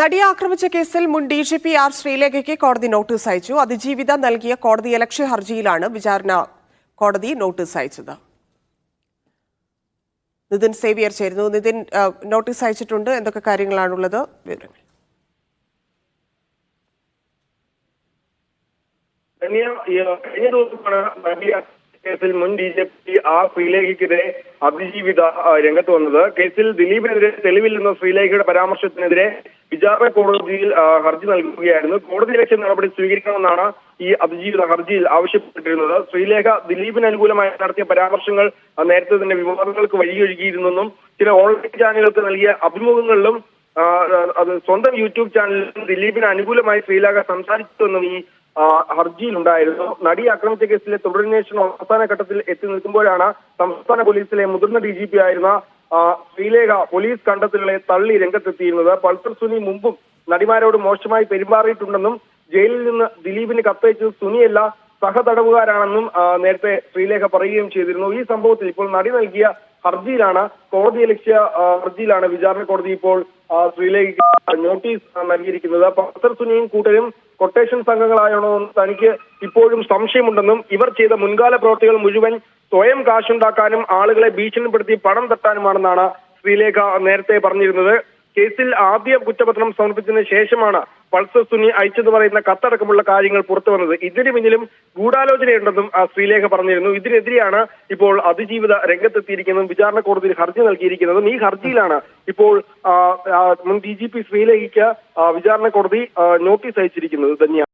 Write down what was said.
നടിയെ ആക്രമിച്ച കേസിൽ മുൻ DGP ആർ ശ്രീലേഖയ്ക്ക് കോടതി നോട്ടീസ് അയച്ചു. അതിജീവിത നൽകിയ കോടതിയലക്ഷ്യ ഹർജിയിലാണ് വിചാരണ കോടതി നോട്ടീസ് അയച്ചത്. നിതിൻ സേവിയർ ചേരുന്നു. നിതിൻ, നോട്ടീസ് അയച്ചിട്ടുണ്ട്, എന്തൊക്കെ കാര്യങ്ങളാണുള്ളത്? വിവരങ്ങൾ. കഴിഞ്ഞ ദിവസമാണ് കേസിൽ മുൻ DGP ആർ ശ്രീലേഖയ്ക്കെതിരെ അതിജീവിത രംഗത്ത് വന്നത്. കേസിൽ ദിലീപിനെതിരെ തെളിവില്ലെന്ന ശ്രീലേഖയുടെ പരാമർശത്തിനെതിരെ വിചാരണ കോടതിയിൽ ഹർജി നൽകുകയായിരുന്നു. കോടതി ലക്ഷ്യ നടപടി സ്വീകരിക്കണമെന്നാണ് ഈ അതിജീവിത ഹർജിയിൽ ആവശ്യപ്പെട്ടിരുന്നത്. ശ്രീലേഖ ദിലീപിന് അനുകൂലമായി നടത്തിയ പരാമർശങ്ങൾ നേരത്തെ തന്നെ വിവാദങ്ങൾക്ക് വഴിയൊഴുകിയിരുന്നെന്നും ചില ഓൺലൈൻ ചാനലുകൾക്ക് നൽകിയ അഭിമുഖങ്ങളിലും അത് സ്വന്തം യൂട്യൂബ് ചാനലിലും ദിലീപിന് അനുകൂലമായി ശ്രീലേഖ സംസാരിച്ചുവെന്നും ഈ ഹർജിയിലുണ്ടായിരുന്നു. നടി ആക്രമിച്ച കേസിലെ തുടരന്വേഷണം അവസാന ഘട്ടത്തിൽ എത്തി നിൽക്കുമ്പോഴാണ് സംസ്ഥാന പോലീസിലെ മുതിർന്ന DGP ആയിരുന്ന ശ്രീലേഖ പോലീസ് കണ്ടെത്തലുകളെ തള്ളി രംഗത്തെത്തിയിരുന്നത്. പൾസർ സുനി മുമ്പും നടിമാരോട് മോശമായി പെരുമാറിയിട്ടുണ്ടെന്നും ജയിലിൽ നിന്ന് ദിലീപിന് കത്തയച്ചത് സുനിയല്ല സഹതടവുകാരാണെന്നും നേരത്തെ ശ്രീലേഖ പറയുകയും ചെയ്തിരുന്നു. ഈ സംഭവത്തിൽ ഇപ്പോൾ നടി നൽകിയ ഹർജിയിലാണ് കോടതിയലക്ഷ്യ ഹർജിയിലാണ് വിചാരണ കോടതി ഇപ്പോൾ ശ്രീലേഖയ്ക്ക് നോട്ടീസ് നൽകിയിരിക്കുന്നത്. പൾസർ സുനിയും കൂട്ടരും കൊട്ടേഷൻ സംഘങ്ങളായാണോ എന്ന് തനിക്ക് ഇപ്പോഴും സംശയമുണ്ടെന്നും ഇവർ ചെയ്ത മുൻകാല പ്രവർത്തികൾ മുഴുവൻ സ്വയം കാശുണ്ടാക്കാനും ആളുകളെ ഭീഷണിപ്പെടുത്തി പണം തട്ടാനുമാണെന്നാണ് ശ്രീലേഖ നേരത്തെ പറഞ്ഞിരുന്നത്. കേസിൽ ആദ്യ കുറ്റപത്രം സമർപ്പിച്ചതിന് ശേഷമാണ് പൾസർ സുനി അയച്ചെന്ന് പറയുന്ന കത്തടക്കമുള്ള കാര്യങ്ങൾ പുറത്തു വന്നത്. ഇതിന് പിന്നിലും ഗൂഢാലോചനയുണ്ടെന്നും ശ്രീലേഖ പറഞ്ഞിരുന്നു. ഇതിനെതിരെയാണ് ഇപ്പോൾ അതിജീവിത രംഗത്തെത്തിയിരിക്കുന്നതും വിചാരണ കോടതിയിൽ ഹർജി നൽകിയിരിക്കുന്നതും. ഈ ഹർജിയിലാണ് ഇപ്പോൾ മുൻ DGP ശ്രീലേഖയ്ക്ക് വിചാരണ കോടതി നോട്ടീസ് അയച്ചിരിക്കുന്നത്. ധന്യ.